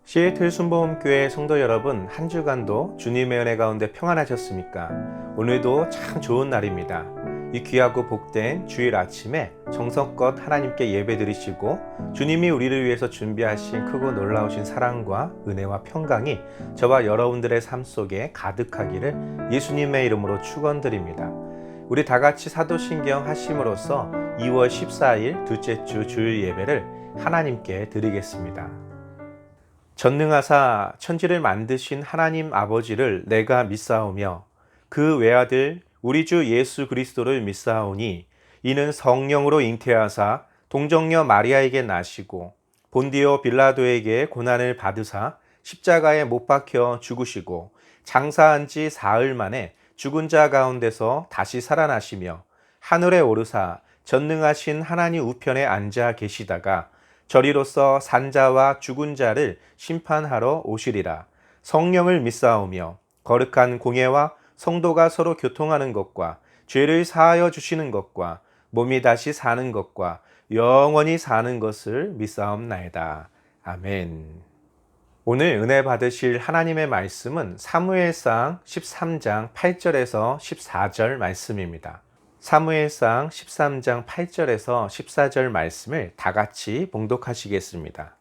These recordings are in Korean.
시애틀 순복음교회 성도 여러분, 한 주간도 주님의 은혜 가운데 평안하셨습니까? 오늘도 참 좋은 날입니다. 이 귀하고 복된 주일 아침에 정성껏 하나님께 예배드리시고 주님이 우리를 위해서 준비하신 크고 놀라우신 사랑과 은혜와 평강이 저와 여러분들의 삶 속에 가득하기를 예수님의 이름으로 축원드립니다. 우리 다 같이 사도신경 하심으로써 2월 14일 둘째 주 주일 예배를 하나님께 드리겠습니다. 전능하사 천지를 만드신 하나님 아버지를 내가 믿사오며 그 외아들 우리 주 예수 그리스도를 믿사오니 이는 성령으로 잉태하사 동정녀 마리아에게 나시고 본디오 빌라도에게 고난을 받으사 십자가에 못 박혀 죽으시고 장사한 지 사흘 만에 죽은 자 가운데서 다시 살아나시며 하늘에 오르사 전능하신 하나님 우편에 앉아 계시다가 저리로서 산자와 죽은 자를 심판하러 오시리라. 성령을 믿사오며 거룩한 공예와 성도가 서로 교통하는 것과 죄를 사하여 주시는 것과 몸이 다시 사는 것과 영원히 사는 것을 믿사옵나이다. 아멘. 오늘 은혜 받으실 하나님의 말씀은 사무엘상 13장 8절에서 14절 말씀입니다. 사무엘상 13장 8절에서 14절 말씀을 다 같이 봉독하시겠습니다.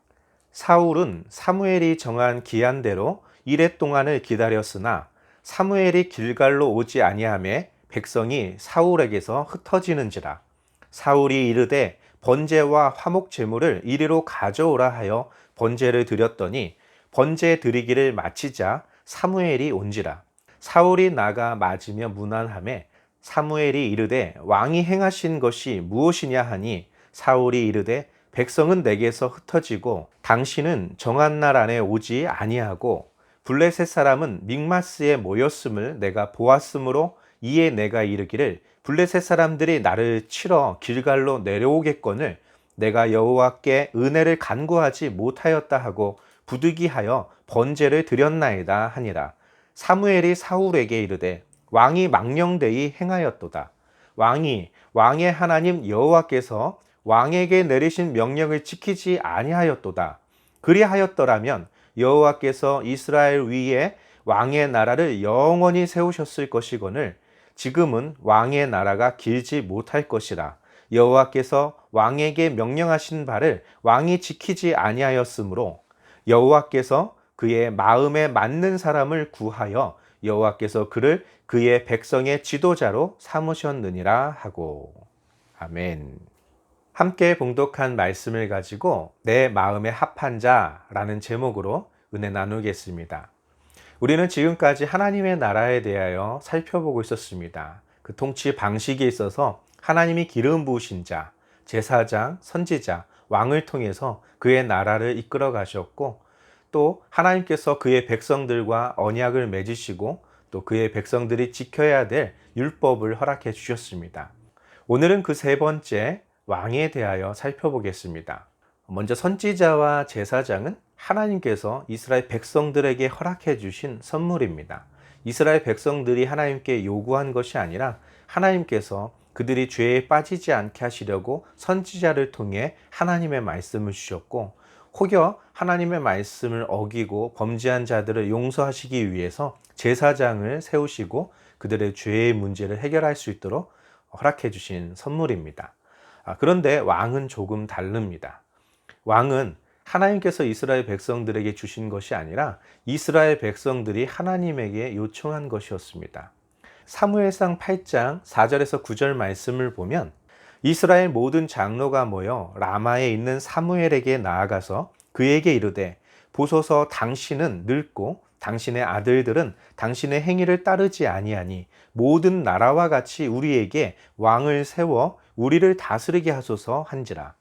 사울은 사무엘이 정한 기한대로 이레 동안을 기다렸으나 사무엘이 길갈로 오지 아니하매 백성이 사울에게서 흩어지는지라. 사울이 이르되 번제와 화목 제물을 이리로 가져오라 하여 번제를 드렸더니 번제 드리기를 마치자 사무엘이 온지라. 사울이 나가 맞으며 문안하매 사무엘이 이르되 왕이 행하신 것이 무엇이냐 하니 사울이 이르되 백성은 내게서 흩어지고 당신은 정한 날 안에 오지 아니하고 블레셋 사람은 믹마스에 모였음을 내가 보았으므로 이에 내가 이르기를 블레셋 사람들이 나를 치러 길갈로 내려오겠거늘 내가 여호와께 은혜를 간구하지 못하였다 하고 부득이하여 번제를 드렸나이다 하니라. 사무엘이 사울에게 이르되 왕이 망령되이 행하였도다. 왕의 하나님 여호와께서 왕에게 내리신 명령을 지키지 아니하였도다. 그리하였더라면 여호와께서 이스라엘 위에 왕의 나라를 영원히 세우셨을 것이거늘 지금은 왕의 나라가 길지 못할 것이라. 여호와께서 왕에게 명령하신 바를 왕이 지키지 아니하였으므로 여호와께서 그의 마음에 맞는 사람을 구하여 여호와께서 그를 그의 백성의 지도자로 삼으셨느니라 하고. 아멘. 함께 봉독한 말씀을 가지고 내 마음에 합한 자라는 제목으로 은혜 나누겠습니다. 우리는 지금까지 하나님의 나라에 대하여 살펴보고 있었습니다. 그 통치 방식에 있어서 하나님이 기름 부으신 자, 제사장, 선지자, 왕을 통해서 그의 나라를 이끌어 가셨고 또 하나님께서 그의 백성들과 언약을 맺으시고 또 그의 백성들이 지켜야 될 율법을 허락해 주셨습니다. 오늘은 그 세 번째 왕에 대하여 살펴보겠습니다. 먼저 선지자와 제사장은 하나님께서 이스라엘 백성들에게 허락해 주신 선물입니다. 이스라엘 백성들이 하나님께 요구한 것이 아니라 하나님께서 그들이 죄에 빠지지 않게 하시려고 선지자를 통해 하나님의 말씀을 주셨고 혹여 하나님의 말씀을 어기고 범죄한 자들을 용서하시기 위해서 제사장을 세우시고 그들의 죄의 문제를 해결할 수 있도록 허락해 주신 선물입니다. 그런데 왕은 조금 다릅니다. 왕은 하나님께서 이스라엘 백성들에게 주신 것이 아니라 이스라엘 백성들이 하나님에게 요청한 것이었습니다. 사무엘상 8장 4절에서 9절 말씀을 보면 이스라엘 모든 장로가 모여 라마에 있는 사무엘에게 나아가서 그에게 이르되 보소서 당신은 늙고 당신의 아들들은 당신의 행위를 따르지 아니하니 모든 나라와 같이 우리에게 왕을 세워 우리를 다스리게 하소서 한지라.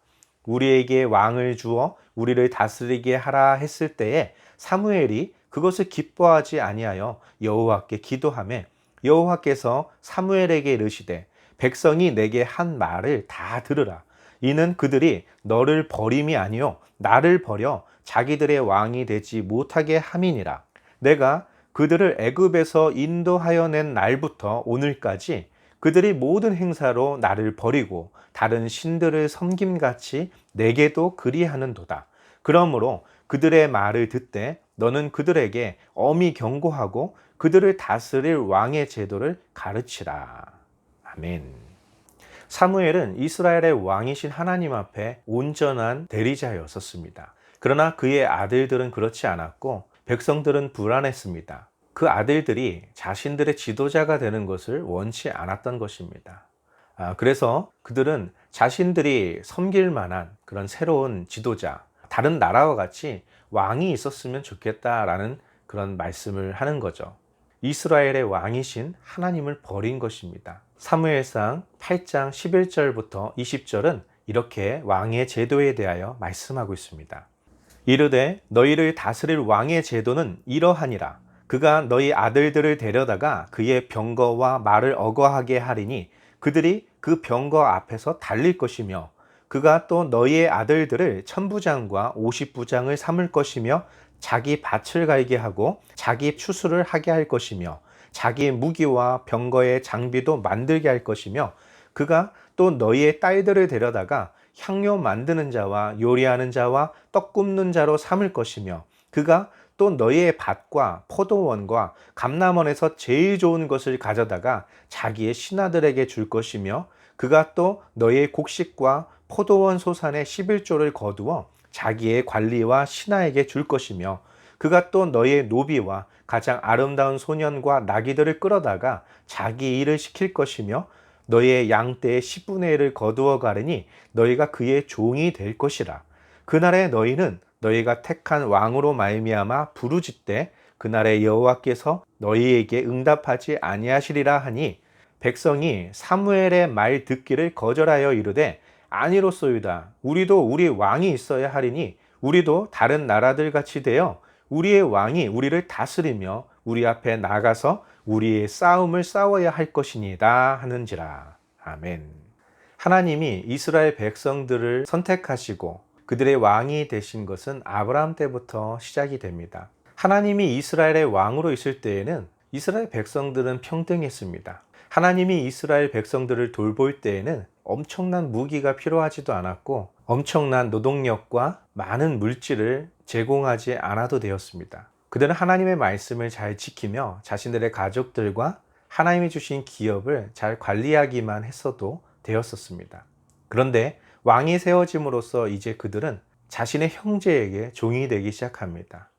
우리에게 왕을 주어 우리를 다스리게 하라 했을 때에 사무엘이 그것을 기뻐하지 아니하여 여호와께 기도하며 여호와께서 사무엘에게 이르시되 백성이 내게 한 말을 다 들으라. 이는 그들이 너를 버림이 아니요 나를 버려 자기들의 왕이 되지 못하게 함이니라. 내가 그들을 애굽에서 인도하여 낸 날부터 오늘까지 그들이 모든 행사로 나를 버리고 다른 신들을 섬김같이 내게도 그리하는도다. 그러므로 그들의 말을 듣되 너는 그들에게 엄히 경고하고 그들을 다스릴 왕의 제도를 가르치라. 아멘. 사무엘은 이스라엘의 왕이신 하나님 앞에 온전한 대리자였었습니다. 그러나 그의 아들들은 그렇지 않았고 백성들은 불안했습니다. 그 아들들이 자신들의 지도자가 되는 것을 원치 않았던 것입니다. 그래서 그들은 자신들이 섬길 만한 그런 새로운 지도자, 다른 나라와 같이 왕이 있었으면 좋겠다라는 그런 말씀을 하는 거죠. 이스라엘의 왕이신 하나님을 버린 것입니다. 사무엘상 8장 11절부터 20절은 이렇게 왕의 제도에 대하여 말씀하고 있습니다. 이르되 너희를 다스릴 왕의 제도는 이러하니라. 그가 너희 아들들을 데려다가 그의 병거와 말을 어거하게 하리니 그들이 그 병거 앞에서 달릴 것이며 그가 또 너희의 아들들을 천부장과 50부장을 삼을 것이며 자기 밭을 갈게 하고 자기 추수를 하게 할 것이며 자기 무기와 병거의 장비도 만들게 할 것이며 그가 또 너희의 딸들을 데려다가 향료 만드는 자와 요리하는 자와 떡 굽는 자로 삼을 것이며 그가 또 너희의 밭과 포도원과 감람원에서 제일 좋은 것을 가져다가 자기의 신하들에게 줄 것이며 그가 또 너희의 곡식과 포도원 소산의 11조를 거두어 자기의 관리와 신하에게 줄 것이며 그가 또 너희의 노비와 가장 아름다운 소년과 나귀들을 끌어다가 자기 일을 시킬 것이며 너희의 양떼의 10분의 1을 거두어 가르니 너희가 그의 종이 될 것이라. 그날에 너희는 너희가 택한 왕으로 말미암아 부르짖되 그날에 여호와께서 너희에게 응답하지 아니하시리라 하니 백성이 사무엘의 말 듣기를 거절하여 이르되 아니로소이다. 우리도 우리 왕이 있어야 하리니 우리도 다른 나라들 같이 되어 우리의 왕이 우리를 다스리며 우리 앞에 나가서 우리의 싸움을 싸워야 할 것이니이다 하는지라. 아멘. 하나님이 이스라엘 백성들을 선택하시고 그들의 왕이 되신 것은 아브라함 때부터 시작이 됩니다. 하나님이 이스라엘의 왕으로 있을 때에는 이스라엘 백성들은 평등했습니다. 하나님이 이스라엘 백성들을 돌볼 때에는 엄청난 무기가 필요하지도 않았고 엄청난 노동력과 많은 물질을 제공하지 않아도 되었습니다. 그들은 하나님의 말씀을 잘 지키며 자신들의 가족들과 하나님이 주신 기업을 잘 관리하기만 했어도 되었었습니다. 그런데 왕이 세워짐으로써 이제 그들은 자신의 형제에게 종이 되기 시작합니다.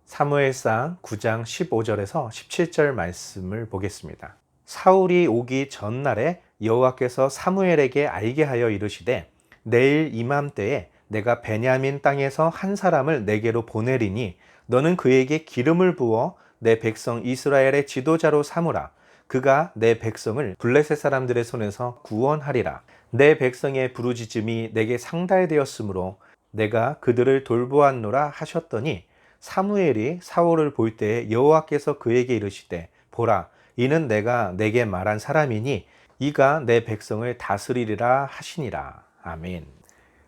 사무엘상 9장 15절에서 17절 말씀을 보겠습니다. 사울이 오기 전날에 여호와께서 사무엘에게 알게 하여 이르시되 내일 이맘때에 내가 베냐민 땅에서 한 사람을 내게로 보내리니 너는 그에게 기름을 부어 내 백성 이스라엘의 지도자로 삼으라. 그가 내 백성을 블레셋 사람들의 손에서 구원하리라. 내 백성의 부르짖음이 내게 상달되었으므로 내가 그들을 돌보았노라 하셨더니 사무엘이 사울을 볼 때에 여호와께서 그에게 이르시되 보라 이는 내가 내게 말한 사람이니 이가 내 백성을 다스리리라 하시니라. 아멘.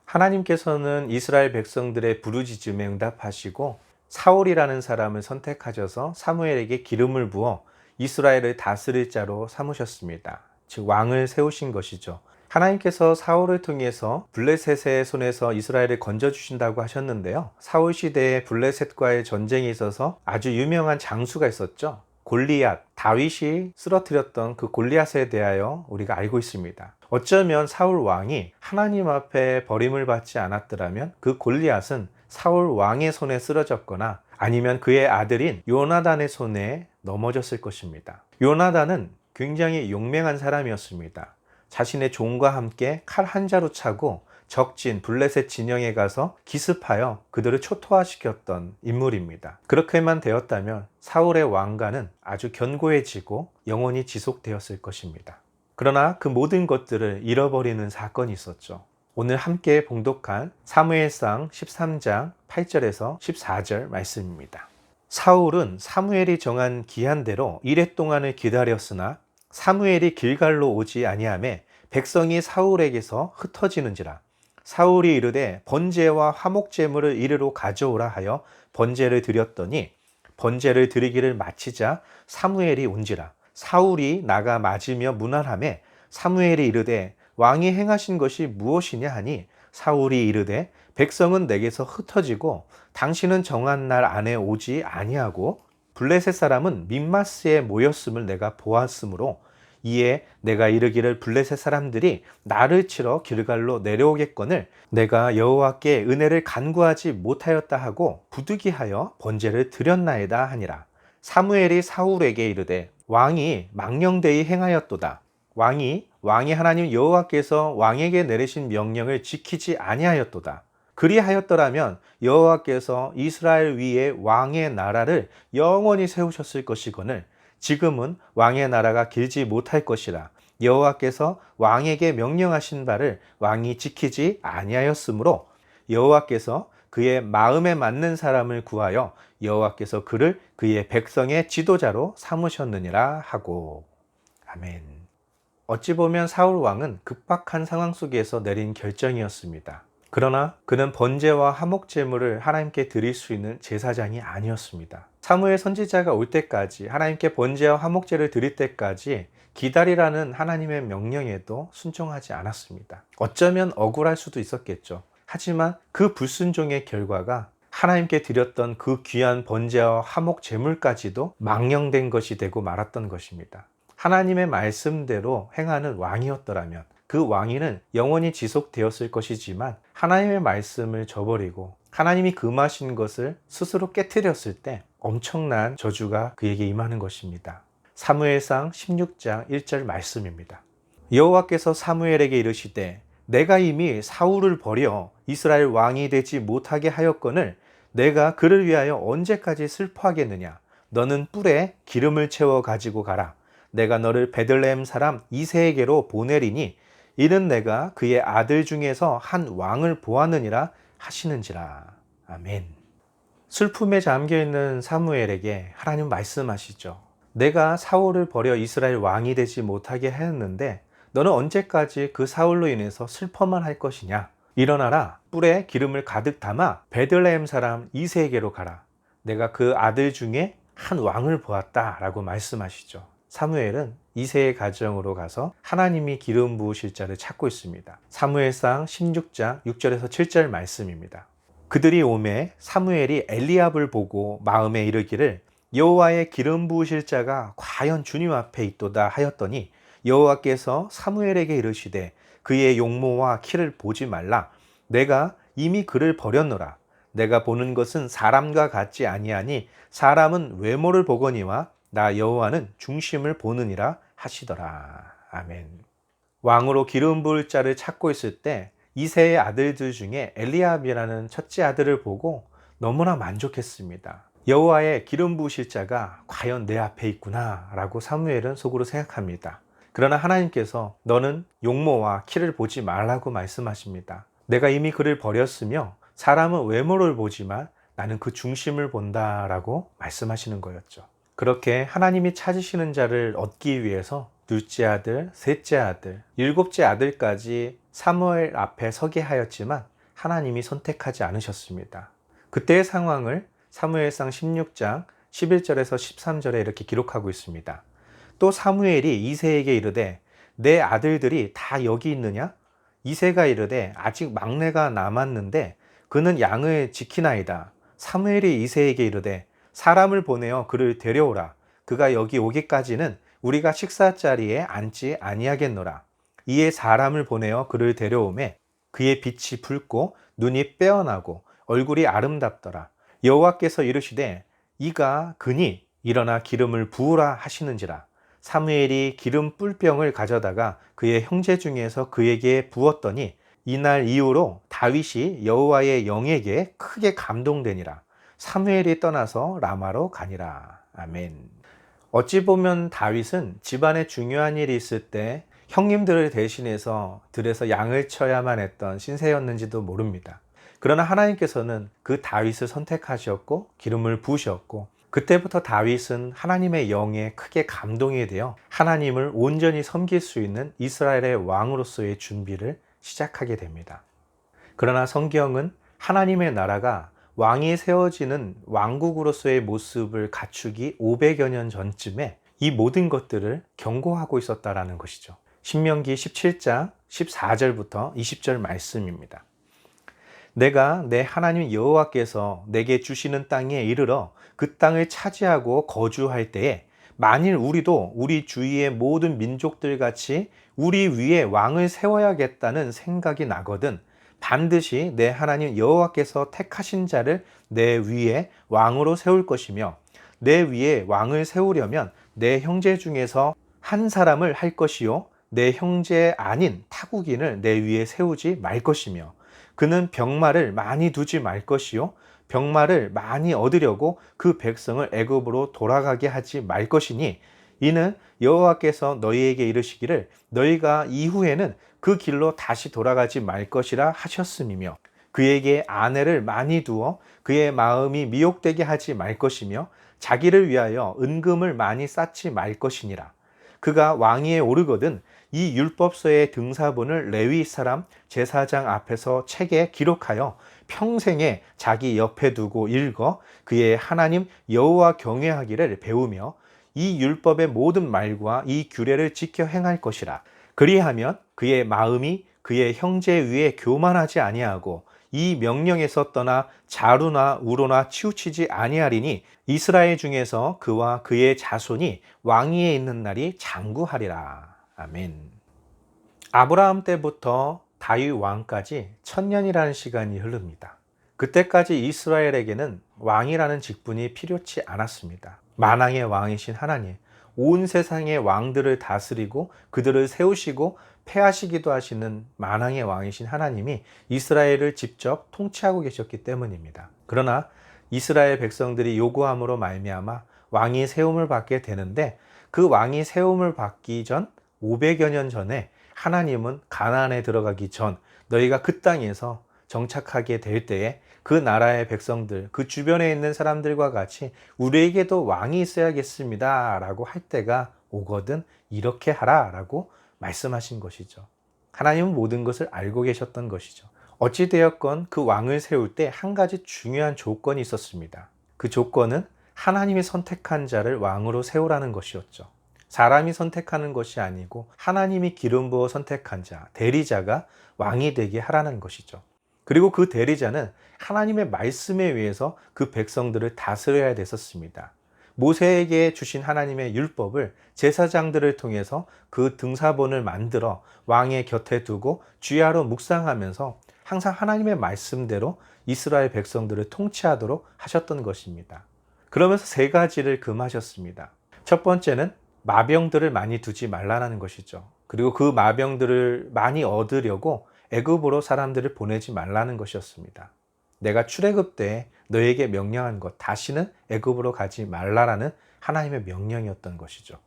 하나님께서는 이스라엘 백성들의 부르짖음에 응답하시고 사울이라는 사람을 선택하셔서 사무엘에게 기름을 부어 이스라엘을 다스릴 자로 삼으셨습니다. 즉 왕을 세우신 것이죠. 하나님께서 사울을 통해서 블레셋의 손에서 이스라엘을 건져주신다고 하셨는데요. 사울 시대에 블레셋과의 전쟁에 있어서 아주 유명한 장수가 있었죠. 골리앗, 다윗이 쓰러뜨렸던 그 골리앗에 대하여 우리가 알고 있습니다. 어쩌면 사울 왕이 하나님 앞에 버림을 받지 않았더라면 그 골리앗은 사울 왕의 손에 쓰러졌거나 아니면 그의 아들인 요나단의 손에 넘어졌을 것입니다. 요나단은 굉장히 용맹한 사람이었습니다. 자신의 종과 함께 칼 한 자루 차고 적진 블레셋 진영에 가서 기습하여 그들을 초토화시켰던 인물입니다. 그렇게만 되었다면 사울의 왕가는 아주 견고해지고 영원히 지속되었을 것입니다. 그러나 그 모든 것들을 잃어버리는 사건이 있었죠. 오늘 함께 봉독한 사무엘상 13장 8절에서 14절 말씀입니다. 사울은 사무엘이 정한 기한대로 이레 동안을 기다렸으나 사무엘이 길갈로 오지 아니하매 백성이 사울에게서 흩어지는지라. 사울이 이르되 번제와 화목 제물을 이리로 가져오라 하여 번제를 드렸더니 번제를 드리기를 마치자 사무엘이 온지라. 사울이 나가 맞으며 문안하매 사무엘이 이르되 왕이 행하신 것이 무엇이냐 하니 사울이 이르되 백성은 내게서 흩어지고 당신은 정한 날 안에 오지 아니하고 블레셋 사람은 믹마스에 모였음을 내가 보았으므로 이에 내가 이르기를 블레셋 사람들이 나를 치러 길갈로 내려오겠거늘 내가 여호와께 은혜를 간구하지 못하였다 하고 부득이하여 번제를 드렸나이다 하니라. 사무엘이 사울에게 이르되 왕이 망령되이 행하였도다. 왕이 하나님 여호와께서 왕에게 내리신 명령을 지키지 아니하였도다. 그리하였더라면 여호와께서 이스라엘 위에 왕의 나라를 영원히 세우셨을 것이거늘 지금은 왕의 나라가 길지 못할 것이라. 여호와께서 왕에게 명령하신 바를 왕이 지키지 아니하였으므로 여호와께서 그의 마음에 맞는 사람을 구하여 여호와께서 그를 그의 백성의 지도자로 삼으셨느니라 하고. 아멘. 어찌 보면 사울 왕은 급박한 상황 속에서 내린 결정이었습니다. 그러나 그는 번제와 화목 제물을 하나님께 드릴 수 있는 제사장이 아니었습니다. 사무엘 선지자가 올 때까지, 하나님께 번제와 화목제를 드릴 때까지 기다리라는 하나님의 명령에도 순종하지 않았습니다. 어쩌면 억울할 수도 있었겠죠. 하지만 그 불순종의 결과가 하나님께 드렸던 그 귀한 번제와 화목 제물까지도 망령된 것이 되고 말았던 것입니다. 하나님의 말씀대로 행하는 왕이었더라면 그 왕위는 영원히 지속되었을 것이지만 하나님의 말씀을 저버리고 하나님이 금하신 것을 스스로 깨트렸을 때 엄청난 저주가 그에게 임하는 것입니다. 사무엘상 16장 1절 말씀입니다. 여호와께서 사무엘에게 이르시되 내가 이미 사울을 버려 이스라엘 왕이 되지 못하게 하였거늘 내가 그를 위하여 언제까지 슬퍼하겠느냐. 너는 뿔에 기름을 채워 가지고 가라. 내가 너를 베들레헴 사람 이새에게로 보내리니 이는 내가 그의 아들 중에서 한 왕을 보았느니라 하시는지라. 아멘. 슬픔에 잠겨있는 사무엘에게 하나님 말씀하시죠. 내가 사울을 버려 이스라엘 왕이 되지 못하게 하였는데 너는 언제까지 그 사울로 인해서 슬퍼만 할 것이냐. 일어나라. 뿔에 기름을 가득 담아 베들레헴 사람 이새에게로 가라. 내가 그 아들 중에 한 왕을 보았다 라고 말씀하시죠. 사무엘은 이새의 가정으로 가서 하나님이 기름 부으실 자를 찾고 있습니다. 사무엘상 16장 6절에서 7절 말씀입니다. 그들이 오매 사무엘이 엘리압을 보고 마음에 이르기를 여호와의 기름 부으실 자가 과연 주님 앞에 있도다 하였더니 여호와께서 사무엘에게 이르시되 그의 용모와 키를 보지 말라. 내가 이미 그를 버렸노라. 내가 보는 것은 사람과 같지 아니하니 사람은 외모를 보거니와 나 여호와는 중심을 보느니라 하시더라. 아멘. 왕으로 기름 부을 자를 찾고 있을 때 이새의 아들들 중에 엘리압이라는 첫째 아들을 보고 너무나 만족했습니다. 여호와의 기름 부으실 자가 과연 내 앞에 있구나 라고 사무엘은 속으로 생각합니다. 그러나 하나님께서 너는 용모와 키를 보지 말라고 말씀하십니다. 내가 이미 그를 버렸으며 사람은 외모를 보지만 나는 그 중심을 본다라고 말씀하시는 거였죠. 그렇게 하나님이 찾으시는 자를 얻기 위해서 둘째 아들, 셋째 아들, 일곱째 아들까지 사무엘 앞에 서게 하였지만 하나님이 선택하지 않으셨습니다. 그때의 상황을 사무엘상 16장 11절에서 13절에 이렇게 기록하고 있습니다. 또 사무엘이 이새에게 이르되 내 아들들이 다 여기 있느냐? 이새가 이르되 아직 막내가 남았는데 그는 양을 지키나이다. 사무엘이 이새에게 이르되 사람을 보내어 그를 데려오라. 그가 여기 오기까지는 우리가 식사 자리에 앉지 아니하겠노라. 이에 사람을 보내어 그를 데려오매 그의 빛이 붉고 눈이 빼어나고 얼굴이 아름답더라. 여호와께서 이르시되 이가 그니 일어나 기름을 부으라 하시는지라. 사무엘이 기름 뿔병을 가져다가 그의 형제 중에서 그에게 부었더니 이날 이후로 다윗이 여호와의 영에게 크게 감동되니라. 사무엘이 떠나서 라마로 가니라. 아멘. 어찌 보면 다윗은 집안에 중요한 일이 있을 때 형님들을 대신해서 들에서 양을 쳐야만 했던 신세였는지도 모릅니다. 그러나 하나님께서는 그 다윗을 선택하셨고 기름을 부으셨고 그때부터 다윗은 하나님의 영에 크게 감동이 되어 하나님을 온전히 섬길 수 있는 이스라엘의 왕으로서의 준비를 시작하게 됩니다. 그러나 성경은 하나님의 나라가 왕이 세워지는 왕국으로서의 모습을 갖추기 500여 년 전쯤에 이 모든 것들을 경고하고 있었다라는 것이죠. 신명기 17장 14절부터 20절 말씀입니다. 내가 내 하나님 여호와께서 내게 주시는 땅에 이르러 그 땅을 차지하고 거주할 때에 만일 우리도 우리 주위의 모든 민족들 같이 우리 위에 왕을 세워야겠다는 생각이 나거든 반드시 내 하나님 여호와께서 택하신 자를 내 위에 왕으로 세울 것이며 내 위에 왕을 세우려면 내 형제 중에서 한 사람을 할 것이요 내 형제 아닌 타국인을 내 위에 세우지 말 것이며 그는 병마를 많이 두지 말 것이요 병마를 많이 얻으려고 그 백성을 애굽으로 돌아가게 하지 말 것이니 이는 여호와께서 너희에게 이르시기를 너희가 이후에는 그 길로 다시 돌아가지 말 것이라 하셨음이며 그에게 아내를 많이 두어 그의 마음이 미혹되게 하지 말 것이며 자기를 위하여 은금을 많이 쌓지 말 것이니라. 그가 왕위에 오르거든 이 율법서의 등사본을 레위 사람 제사장 앞에서 책에 기록하여 평생에 자기 옆에 두고 읽어 그의 하나님 여호와 경외하기를 배우며 이 율법의 모든 말과 이 규례를 지켜 행할 것이라. 그리하면 그의 마음이 그의 형제 위에 교만하지 아니하고 이 명령에서 떠나 자루나 우로나 치우치지 아니하리니 이스라엘 중에서 그와 그의 자손이 왕위에 있는 날이 장구하리라. 아멘. 아브라함 때부터 다윗 왕까지 1000년이라는 시간이 흐릅니다. 그때까지 이스라엘에게는 왕이라는 직분이 필요치 않았습니다. 만왕의 왕이신 하나님, 온 세상의 왕들을 다스리고 그들을 세우시고 패하시기도 하시는 만왕의 왕이신 하나님이 이스라엘을 직접 통치하고 계셨기 때문입니다. 그러나 이스라엘 백성들이 요구함으로 말미암아 왕이 세움을 받게 되는데 그 왕이 세움을 받기 전 500여 년 전에 하나님은 가나안에 들어가기 전 너희가 그 땅에서 정착하게 될 때에 그 나라의 백성들, 그 주변에 있는 사람들과 같이 우리에게도 왕이 있어야겠습니다 라고 할 때가 오거든 이렇게 하라 라고 말씀하신 것이죠. 하나님은 모든 것을 알고 계셨던 것이죠. 어찌되었건 그 왕을 세울 때 한 가지 중요한 조건이 있었습니다. 그 조건은 하나님이 선택한 자를 왕으로 세우라는 것이었죠. 사람이 선택하는 것이 아니고 하나님이 기름 부어 선택한 자, 대리자가 왕이 되게 하라는 것이죠. 그리고 그 대리자는 하나님의 말씀에 의해서 그 백성들을 다스려야 됐었습니다. 모세에게 주신 하나님의 율법을 제사장들을 통해서 그 등사본을 만들어 왕의 곁에 두고 주야로 묵상하면서 항상 하나님의 말씀대로 이스라엘 백성들을 통치하도록 하셨던 것입니다. 그러면서 세 가지를 금하셨습니다. 첫 번째는 마병들을 많이 두지 말라는 것이죠. 그리고 그 마병들을 많이 얻으려고 애굽으로 사람들을 보내지 말라는 것이었습니다. 내가 출애굽 때 너에게 명령한 것 다시는 애굽으로 가지 말라라는 하나님의 명령이었던 것이죠.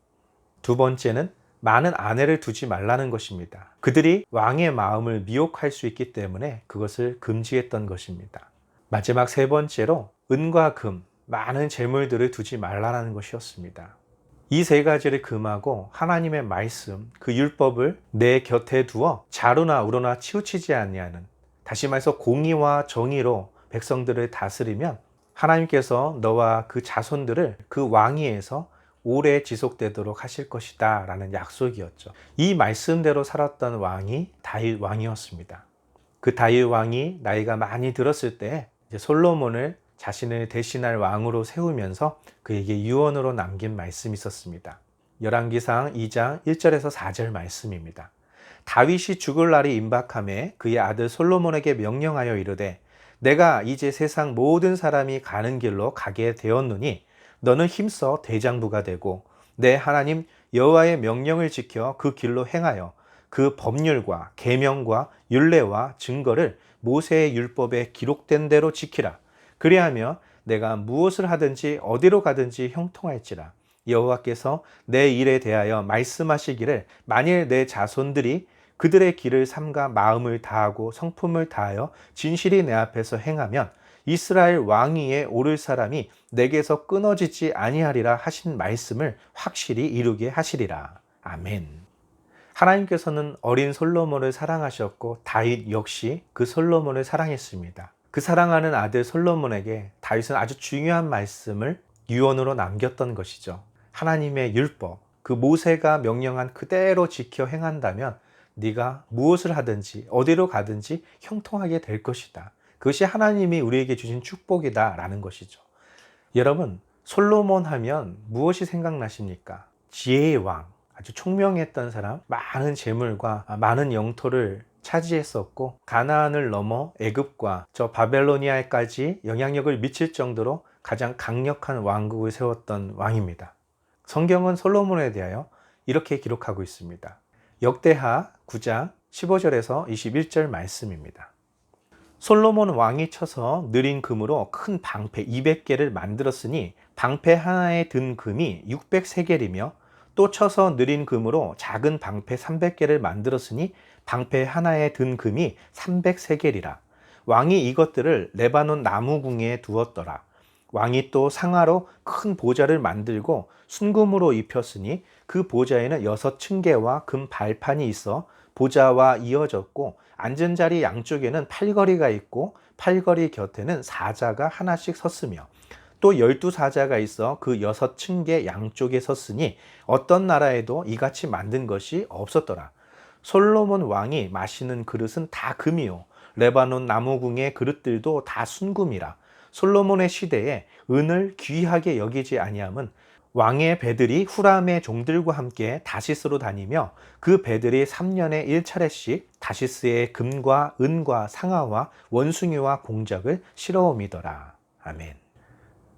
두 번째는 많은 아내를 두지 말라는 것입니다. 그들이 왕의 마음을 미혹할 수 있기 때문에 그것을 금지했던 것입니다. 마지막 세 번째로 은과 금, 많은 재물들을 두지 말라는 것이었습니다. 이 세 가지를 금하고 하나님의 말씀, 그 율법을 내 곁에 두어 자루나 우로나 치우치지 아니하는, 다시 말해서 공의와 정의로 백성들을 다스리면 하나님께서 너와 그 자손들을 그 왕위에서 오래 지속되도록 하실 것이다 라는 약속이었죠. 이 말씀대로 살았던 왕이 다윗 왕이었습니다. 그 다윗 왕이 나이가 많이 들었을 때 이제 솔로몬을 자신을 대신할 왕으로 세우면서 그에게 유언으로 남긴 말씀이 있었습니다. 열왕기상 2장 1절에서 4절 말씀입니다. 다윗이 죽을 날이 임박하매 그의 아들 솔로몬에게 명령하여 이르되 내가 이제 세상 모든 사람이 가는 길로 가게 되었노니 너는 힘써 대장부가 되고 내 하나님 여호와의 명령을 지켜 그 길로 행하여 그 법률과 계명과 율례와 증거를 모세의 율법에 기록된 대로 지키라. 그리하며 내가 무엇을 하든지 어디로 가든지 형통할지라. 여호와께서 내 일에 대하여 말씀하시기를 만일 내 자손들이 그들의 길을 삼가 마음을 다하고 성품을 다하여 진실이 내 앞에서 행하면 이스라엘 왕위에 오를 사람이 내게서 끊어지지 아니하리라 하신 말씀을 확실히 이루게 하시리라. 아멘. 하나님께서는 어린 솔로몬을 사랑하셨고 다윗 역시 그 솔로몬을 사랑했습니다. 그 사랑하는 아들 솔로몬에게 다윗은 아주 중요한 말씀을 유언으로 남겼던 것이죠. 하나님의 율법, 그 모세가 명령한 그대로 지켜 행한다면 네가 무엇을 하든지 어디로 가든지 형통하게 될 것이다. 그것이 하나님이 우리에게 주신 축복이다라는 것이죠. 여러분, 솔로몬 하면 무엇이 생각나십니까? 지혜의 왕, 아주 총명했던 사람, 많은 재물과 많은 영토를 차지했었고 가나안을 넘어 애굽과 저 바벨로니아까지 영향력을 미칠 정도로 가장 강력한 왕국을 세웠던 왕입니다. 성경은 솔로몬에 대하여 이렇게 기록하고 있습니다. 역대하 9장 15절에서 21절 말씀입니다. 솔로몬 왕이 쳐서 느린 금으로 큰 방패 200개를 만들었으니 방패 하나에 든 금이 600세겔이며 또 쳐서 느린 금으로 작은 방패 300개를 만들었으니 방패 하나에 든 금이 300세겔이라. 왕이 이것들을 레바논 나무궁에 두었더라. 왕이 또 상아로 큰 보좌를 만들고 순금으로 입혔으니 그 보좌에는 6층계와 금 발판이 있어 보좌와 이어졌고 앉은 자리 양쪽에는 팔걸이가 있고 팔걸이 곁에는 사자가 하나씩 섰으며 또 12사자가 있어 그 6층계 양쪽에 섰으니 어떤 나라에도 이같이 만든 것이 없었더라. 솔로몬 왕이 마시는 그릇은 다 금이요 레바논 나무궁의 그릇들도 다 순금이라. 솔로몬의 시대에 은을 귀하게 여기지 아니함은 왕의 배들이 후람의 종들과 함께 다시스로 다니며 그 배들이 3년에 1차례씩 다시스의 금과 은과 상아와 원숭이와 공작을 실어옴이더라. 아멘.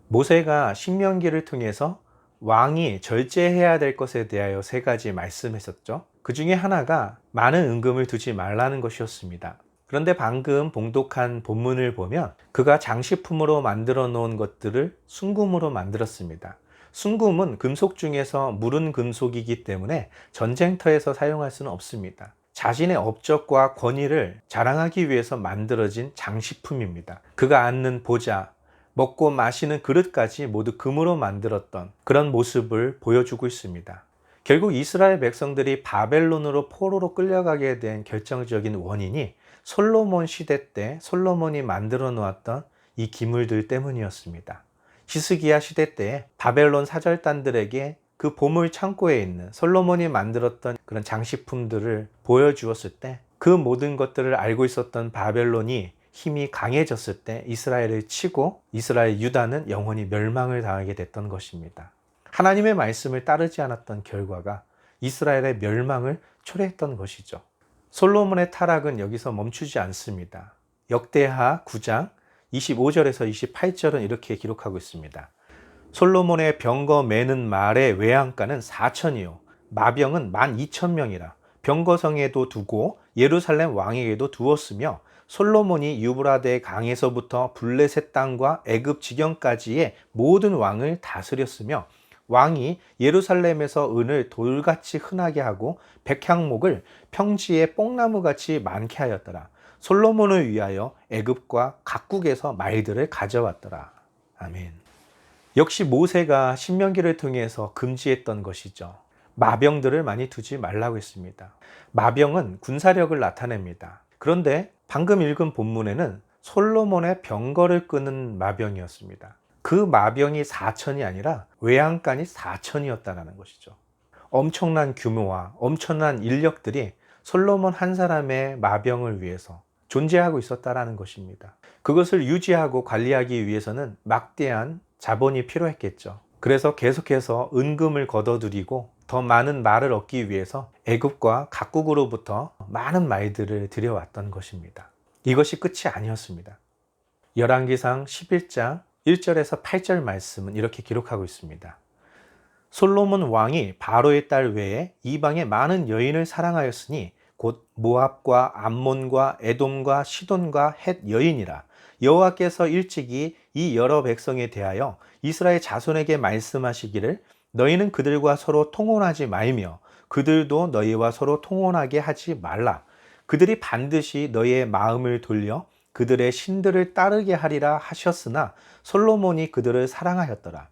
모세가 신명기를 통해서 왕이 절제해야 될 것에 대하여 3가지 말씀했었죠. 그 중에 하나가 많은 은금을 두지 말라는 것이었습니다. 그런데 방금 봉독한 본문을 보면 그가 장식품으로 만들어 놓은 것들을 순금으로 만들었습니다. 순금은 금속 중에서 무른 금속이기 때문에 전쟁터에서 사용할 수는 없습니다. 자신의 업적과 권위를 자랑하기 위해서 만들어진 장식품입니다. 그가 앉는 보좌, 먹고 마시는 그릇까지 모두 금으로 만들었던 그런 모습을 보여주고 있습니다. 결국 이스라엘 백성들이 바벨론으로 포로로 끌려가게 된 결정적인 원인이 솔로몬 시대 때 솔로몬이 만들어 놓았던 이 기물들 때문이었습니다. 히스기야 시대 때 바벨론 사절단들에게 그 보물 창고에 있는 솔로몬이 만들었던 그런 장식품들을 보여주었을 때 그 모든 것들을 알고 있었던 바벨론이 힘이 강해졌을 때 이스라엘을 치고 이스라엘 유다는 영원히 멸망을 당하게 됐던 것입니다. 하나님의 말씀을 따르지 않았던 결과가 이스라엘의 멸망을 초래했던 것이죠. 솔로몬의 타락은 여기서 멈추지 않습니다. 역대하 9장 25절에서 28절은 이렇게 기록하고 있습니다. 솔로몬의 병거 매는 말의 외양간은 4천이요 마병은 12,000명이라. 병거성에도 두고 예루살렘 왕에게도 두었으며 솔로몬이 유브라데 강에서부터 블레셋 땅과 애굽 지경까지의 모든 왕을 다스렸으며 왕이 예루살렘에서 은을 돌같이 흔하게 하고 백향목을 평지에 뽕나무같이 많게 하였더라. 솔로몬을 위하여 애굽과 각국에서 말들을 가져왔더라. 아멘. 역시 모세가 신명기를 통해서 금지했던 것이죠. 마병들을 많이 두지 말라고 했습니다. 마병은 군사력을 나타냅니다. 그런데 방금 읽은 본문에는 솔로몬의 병거를 끄는 마병이었습니다. 그 마병이 4천이 아니라 외양간이 4천이었다는 것이죠. 엄청난 규모와 엄청난 인력들이 솔로몬 한 사람의 마병을 위해서 존재하고 있었다는 것입니다. 그것을 유지하고 관리하기 위해서는 막대한 자본이 필요했겠죠. 그래서 계속해서 은금을 걷어들이고 더 많은 말을 얻기 위해서 애굽과 각국으로부터 많은 말들을 들여왔던 것입니다. 이것이 끝이 아니었습니다. 열왕기상 11장 1절에서 8절 말씀은 이렇게 기록하고 있습니다. 솔로몬 왕이 바로의 딸 외에 이방의 많은 여인을 사랑하였으니 곧 모압과 암몬과 에돔과 시돈과 헷 여인이라. 여호와께서 일찍이 이 여러 백성에 대하여 이스라엘 자손에게 말씀하시기를 너희는 그들과 서로 통혼하지 말며 그들도 너희와 서로 통혼하게 하지 말라. 그들이 반드시 너희의 마음을 돌려 그들의 신들을 따르게 하리라 하셨으나 솔로몬이 그들을 사랑하였더라.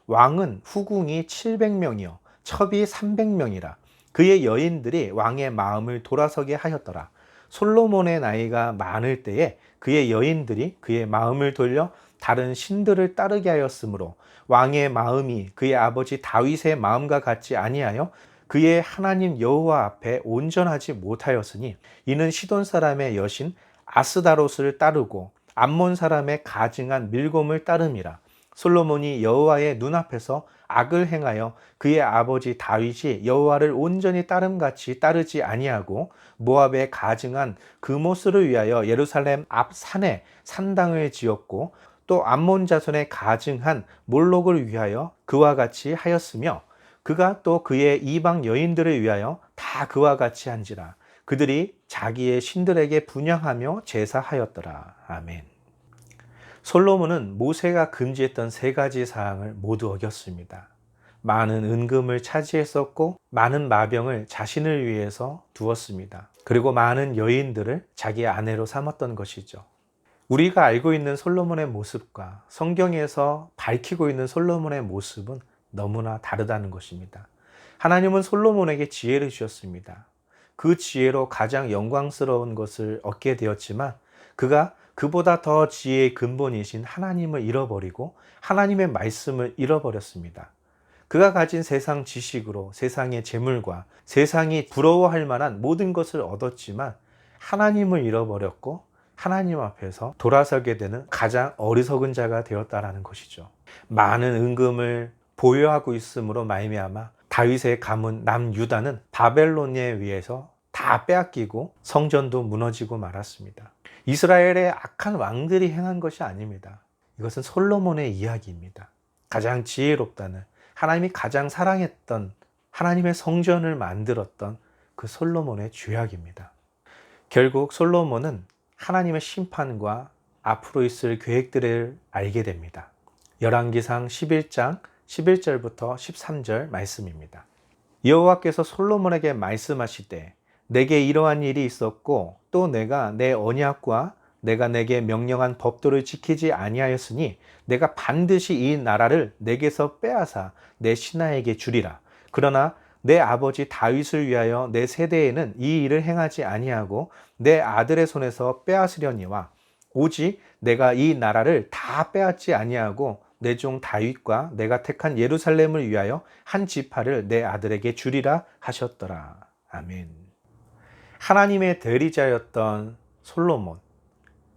왕은 후궁이 700명이요 첩이 300명이라. 그의 여인들이 왕의 마음을 돌아서게 하였더라. 솔로몬의 나이가 많을 때에 그의 여인들이 그의 마음을 돌려 다른 신들을 따르게 하였으므로 왕의 마음이 그의 아버지 다윗의 마음과 같지 아니하여 그의 하나님 여호와 앞에 온전하지 못하였으니 이는 시돈 사람의 여신 아스다롯을 따르고 암몬 사람의 가증한 밀곰을 따름이라. 솔로몬이 여호와의 눈앞에서 악을 행하여 그의 아버지 다윗이 여호와를 온전히 따름같이 따르지 아니하고 모압의 가증한 그모스를 위하여 예루살렘 앞 산에 산당을 지었고 또 암몬 자손의 가증한 몰록을 위하여 그와 같이 하였으며 그가 또 그의 이방 여인들을 위하여 다 그와 같이 한지라. 그들이 자기의 신들에게 분향하며 제사하였더라. 아멘. 솔로몬은 모세가 금지했던 세 가지 사항을 모두 어겼습니다. 많은 은금을 차지했었고 많은 마병을 자신을 위해서 두었습니다. 그리고 많은 여인들을 자기의 아내로 삼았던 것이죠. 우리가 알고 있는 솔로몬의 모습과 성경에서 밝히고 있는 솔로몬의 모습은 너무나 다르다는 것입니다. 하나님은 솔로몬에게 지혜를 주셨습니다. 그 지혜로 가장 영광스러운 것을 얻게 되었지만 그가 그보다 더 지혜의 근본이신 하나님을 잃어버리고 하나님의 말씀을 잃어버렸습니다. 그가 가진 세상 지식으로 세상의 재물과 세상이 부러워할 만한 모든 것을 얻었지만 하나님을 잃어버렸고 하나님 앞에서 돌아서게 되는 가장 어리석은 자가 되었다라는 것이죠. 많은 은금을 보유하고 있음으로 말미암아 다윗의 가문 남유다는 바벨론에 의해서 다 빼앗기고 성전도 무너지고 말았습니다. 이스라엘의 악한 왕들이 행한 것이 아닙니다. 이것은 솔로몬의 이야기입니다. 가장 지혜롭다는, 하나님이 가장 사랑했던 하나님의 성전을 만들었던 그 솔로몬의 죄악입니다. 결국 솔로몬은 하나님의 심판과 앞으로 있을 계획들을 알게 됩니다. 열왕기상 11장 11절부터 13절 말씀입니다. 여호와께서 솔로몬에게 말씀하시되 내게 이러한 일이 있었고 또 내가 내 언약과 내가 내게 명령한 법도를 지키지 아니하였으니 내가 반드시 이 나라를 내게서 빼앗아 내 신하에게 주리라. 그러나 내 아버지 다윗을 위하여 내 세대에는 이 일을 행하지 아니하고 내 아들의 손에서 빼앗으려니와 오직 내가 이 나라를 다 빼앗지 아니하고 내 종 다윗과 내가 택한 예루살렘을 위하여 한 지파를 내 아들에게 주리라 하셨더라. 아멘. 하나님의 대리자였던 솔로몬,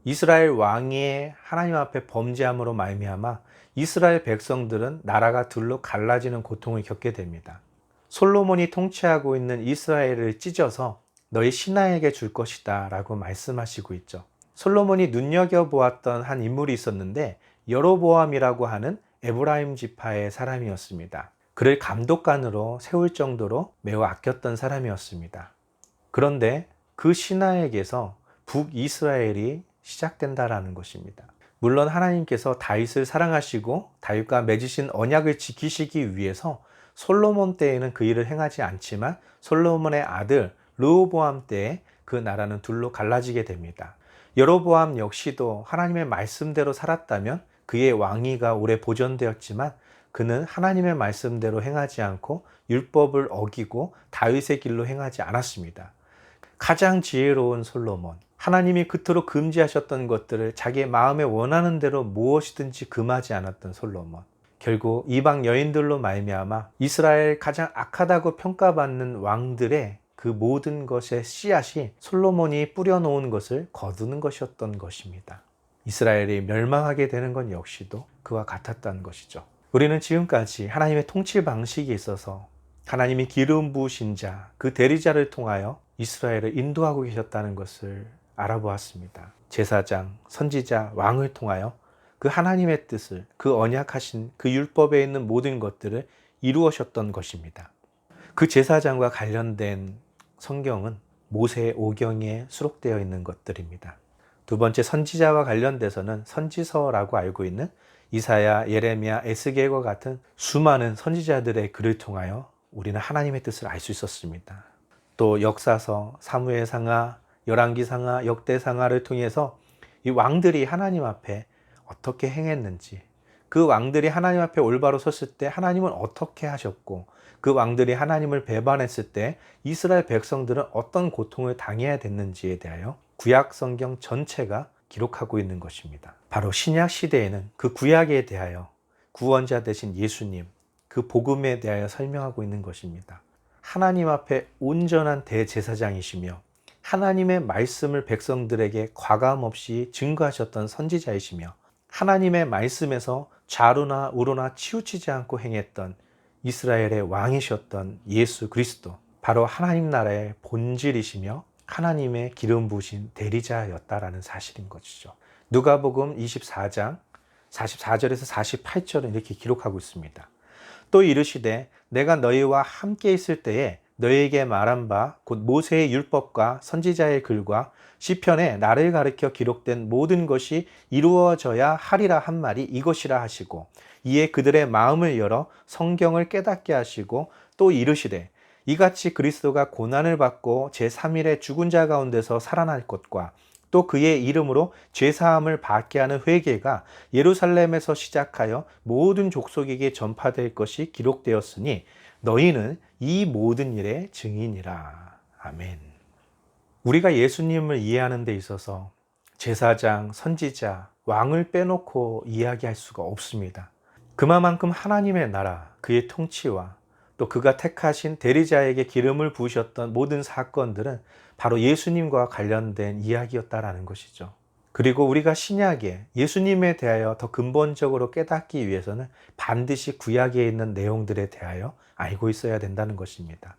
이스라엘 왕이 하나님 앞에 범죄함으로 말미암아 이스라엘 백성들은 나라가 둘로 갈라지는 고통을 겪게 됩니다. 솔로몬이 통치하고 있는 이스라엘을 찢어서 너희 신하에게 줄 것이다 라고 말씀하시고 있죠. 솔로몬이 눈여겨보았던 한 인물이 있었는데 여로보암이라고 하는 에브라임 지파의 사람이었습니다. 그를 감독관으로 세울 정도로 매우 아꼈던 사람이었습니다. 그런데 그 신하에게서 북이스라엘이 시작된다라는 것입니다. 물론 하나님께서 다윗을 사랑하시고 다윗과 맺으신 언약을 지키시기 위해서 솔로몬 때에는 그 일을 행하지 않지만 솔로몬의 아들 르호보암 때에 그 나라는 둘로 갈라지게 됩니다. 여로보암 역시도 하나님의 말씀대로 살았다면 그의 왕위가 오래 보존되었지만 그는 하나님의 말씀대로 행하지 않고 율법을 어기고 다윗의 길로 행하지 않았습니다. 가장 지혜로운 솔로몬, 하나님이 그토록 금지하셨던 것들을 자기의 마음에 원하는 대로 무엇이든지 금하지 않았던 솔로몬, 결국 이방 여인들로 말미암아 이스라엘 가장 악하다고 평가받는 왕들의 그 모든 것의 씨앗이 솔로몬이 뿌려놓은 것을 거두는 것이었던 것입니다. 이스라엘이 멸망하게 되는 건 역시도 그와 같았다는 것이죠. 우리는 지금까지 하나님의 통치 방식이 있어서 하나님이 기름 부으신 자, 그 대리자를 통하여 이스라엘을 인도하고 계셨다는 것을 알아보았습니다. 제사장, 선지자, 왕을 통하여 그 하나님의 뜻을, 그 언약하신 그 율법에 있는 모든 것들을 이루어셨던 것입니다. 그 제사장과 관련된 성경은 모세 오경에 수록되어 있는 것들입니다. 두 번째, 선지자와 관련돼서는 선지서라고 알고 있는 이사야, 예레미야, 에스겔과 같은 수많은 선지자들의 글을 통하여 우리는 하나님의 뜻을 알 수 있었습니다. 또 역사서, 사무엘상하, 열왕기상하, 역대상하를 통해서 이 왕들이 하나님 앞에 어떻게 행했는지, 그 왕들이 하나님 앞에 올바로 섰을 때 하나님은 어떻게 하셨고, 그 왕들이 하나님을 배반했을 때 이스라엘 백성들은 어떤 고통을 당해야 됐는지에 대하여 구약 성경 전체가 기록하고 있는 것입니다. 바로 신약 시대에는 그 구약에 대하여 구원자 되신 예수님, 그 복음에 대하여 설명하고 있는 것입니다. 하나님 앞에 온전한 대제사장이시며 하나님의 말씀을 백성들에게 과감없이 증거하셨던 선지자이시며 하나님의 말씀에서 좌로나 우로나 치우치지 않고 행했던 이스라엘의 왕이셨던 예수 그리스도, 바로 하나님 나라의 본질이시며 하나님의 기름 부으신 대리자였다라는 사실인 것이죠. 누가복음 24장 44절에서 48절은 이렇게 기록하고 있습니다. 또 이르시되 내가 너희와 함께 있을 때에 너희에게 말한 바 곧 모세의 율법과 선지자의 글과 시편에 나를 가르쳐 기록된 모든 것이 이루어져야 하리라 한 말이 이것이라 하시고, 이에 그들의 마음을 열어 성경을 깨닫게 하시고, 또 이르시되 이같이 그리스도가 고난을 받고 제3일에 죽은 자 가운데서 살아날 것과 또 그의 이름으로 죄사함을 받게 하는 회개가 예루살렘에서 시작하여 모든 족속에게 전파될 것이 기록되었으니 너희는 이 모든 일의 증인이라. 아멘. 우리가 예수님을 이해하는 데 있어서 제사장, 선지자, 왕을 빼놓고 이야기할 수가 없습니다. 그만큼 하나님의 나라, 그의 통치와 또 그가 택하신 대리자에게 기름을 부으셨던 모든 사건들은 바로 예수님과 관련된 이야기였다라는 것이죠. 그리고 우리가 신약에 예수님에 대하여 더 근본적으로 깨닫기 위해서는 반드시 구약에 있는 내용들에 대하여 알고 있어야 된다는 것입니다.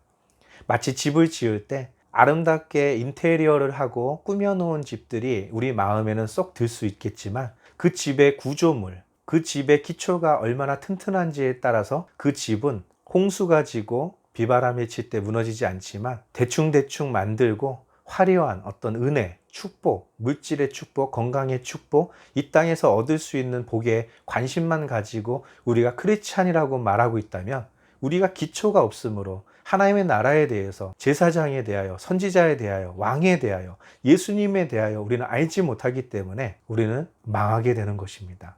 마치 집을 지을 때 아름답게 인테리어를 하고 꾸며놓은 집들이 우리 마음에는 쏙 들 수 있겠지만 그 집의 구조물, 그 집의 기초가 얼마나 튼튼한지에 따라서 그 집은 홍수가 지고 비바람이 칠 때 무너지지 않지만 대충대충 만들고 화려한 어떤 은혜, 축복, 물질의 축복, 건강의 축복, 이 땅에서 얻을 수 있는 복에 관심만 가지고 우리가 크리스찬이라고 말하고 있다면 우리가 기초가 없으므로 하나님의 나라에 대해서, 제사장에 대하여, 선지자에 대하여, 왕에 대하여, 예수님에 대하여 우리는 알지 못하기 때문에 우리는 망하게 되는 것입니다.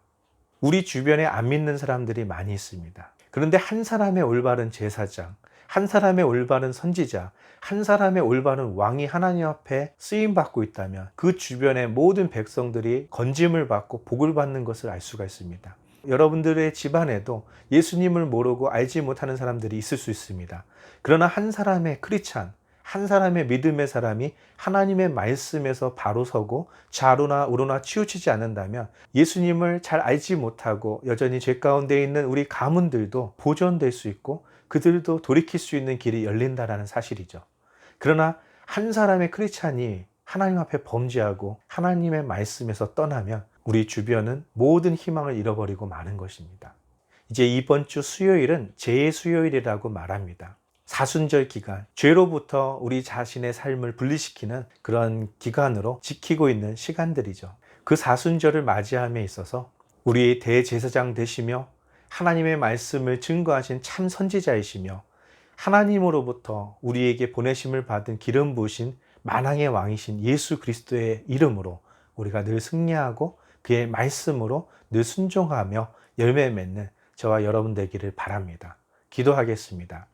우리 주변에 안 믿는 사람들이 많이 있습니다. 그런데 한 사람의 올바른 제사장, 한 사람의 올바른 선지자, 한 사람의 올바른 왕이 하나님 앞에 쓰임받고 있다면 그 주변의 모든 백성들이 건짐을 받고 복을 받는 것을 알 수가 있습니다. 여러분들의 집안에도 예수님을 모르고 알지 못하는 사람들이 있을 수 있습니다. 그러나 한 사람의 크리스찬, 한 사람의 믿음의 사람이 하나님의 말씀에서 바로 서고 좌로나 우로나 치우치지 않는다면 예수님을 잘 알지 못하고 여전히 죄 가운데 있는 우리 가문들도 보존될 수 있고 그들도 돌이킬 수 있는 길이 열린다라는 사실이죠. 그러나 한 사람의 크리스찬이 하나님 앞에 범죄하고 하나님의 말씀에서 떠나면 우리 주변은 모든 희망을 잃어버리고 마는 것입니다. 이제 이번 주 수요일은 제의 수요일이라고 말합니다. 사순절 기간, 죄로부터 우리 자신의 삶을 분리시키는 그런 기간으로 지키고 있는 시간들이죠. 그 사순절을 맞이함에 있어서 우리의 대제사장 되시며 하나님의 말씀을 증거하신 참 선지자이시며 하나님으로부터 우리에게 보내심을 받은 기름 부으신 만왕의 왕이신 예수 그리스도의 이름으로 우리가 늘 승리하고 그의 말씀으로 늘 순종하며 열매 맺는 저와 여러분 되기를 바랍니다. 기도하겠습니다.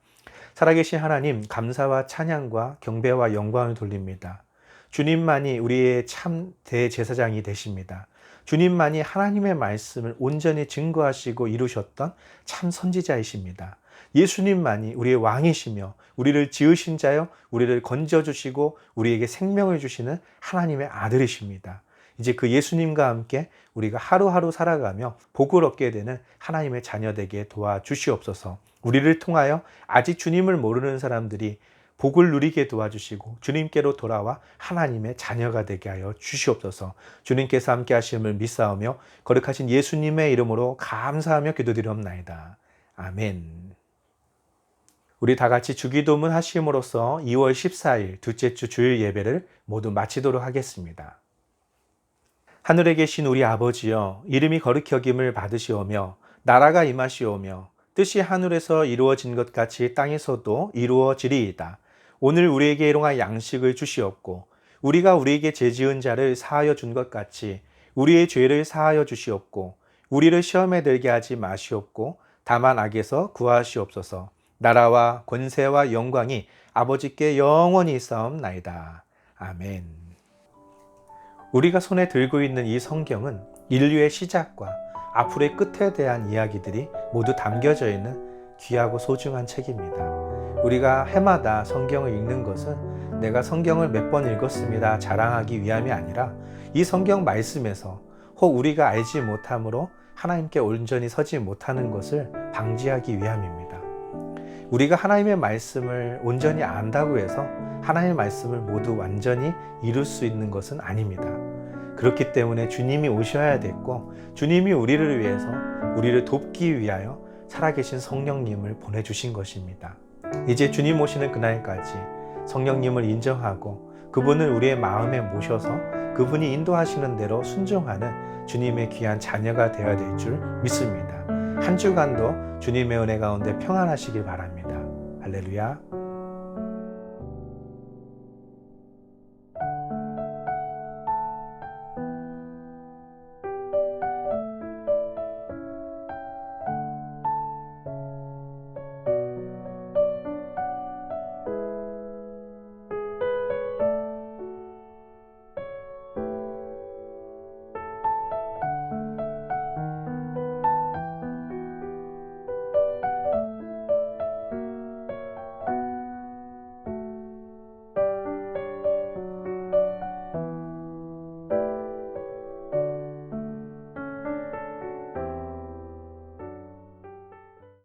살아계신 하나님, 감사와 찬양과 경배와 영광을 돌립니다. 주님만이 우리의 참 대제사장이 되십니다. 주님만이 하나님의 말씀을 온전히 증거하시고 이루셨던 참 선지자이십니다. 예수님만이 우리의 왕이시며 우리를 지으신 자여 우리를 건져주시고 우리에게 생명을 주시는 하나님의 아들이십니다. 이제 그 예수님과 함께 우리가 하루하루 살아가며 복을 얻게 되는 하나님의 자녀 되게 도와주시옵소서. 우리를 통하여 아직 주님을 모르는 사람들이 복을 누리게 도와주시고 주님께로 돌아와 하나님의 자녀가 되게 하여 주시옵소서. 주님께서 함께 하심을 믿사오며 거룩하신 예수님의 이름으로 감사하며 기도드리옵나이다. 아멘. 우리 다 같이 주기도문 하심으로써 2월 14일 둘째 주 주일 예배를 모두 마치도록 하겠습니다. 하늘에 계신 우리 아버지여, 이름이 거룩히 여김을 받으시오며 나라가 임하시오며 뜻이 하늘에서 이루어진 것 같이 땅에서도 이루어지리이다. 오늘 우리에게 일용할 양식을 주시옵고 우리가 우리에게 죄지은 자를 사하여 준 것 같이 우리의 죄를 사하여 주시옵고 우리를 시험에 들게 하지 마시옵고 다만 악에서 구하시옵소서. 나라와 권세와 영광이 아버지께 영원히 있사옵나이다. 아멘. 우리가 손에 들고 있는 이 성경은 인류의 시작과 앞으로의 끝에 대한 이야기들이 모두 담겨져 있는 귀하고 소중한 책입니다. 우리가 해마다 성경을 읽는 것은 내가 성경을 몇 번 읽었습니다 자랑하기 위함이 아니라 이 성경 말씀에서 혹 우리가 알지 못함으로 하나님께 온전히 서지 못하는 것을 방지하기 위함입니다. 우리가 하나님의 말씀을 온전히 안다고 해서 하나님의 말씀을 모두 완전히 이룰 수 있는 것은 아닙니다. 그렇기 때문에 주님이 오셔야 됐고 주님이 우리를 위해서 우리를 돕기 위하여 살아계신 성령님을 보내주신 것입니다. 이제 주님 오시는 그날까지 성령님을 인정하고 그분을 우리의 마음에 모셔서 그분이 인도하시는 대로 순종하는 주님의 귀한 자녀가 되어야 될 줄 믿습니다. 한 주간도 주님의 은혜 가운데 평안하시길 바랍니다. 할렐루야.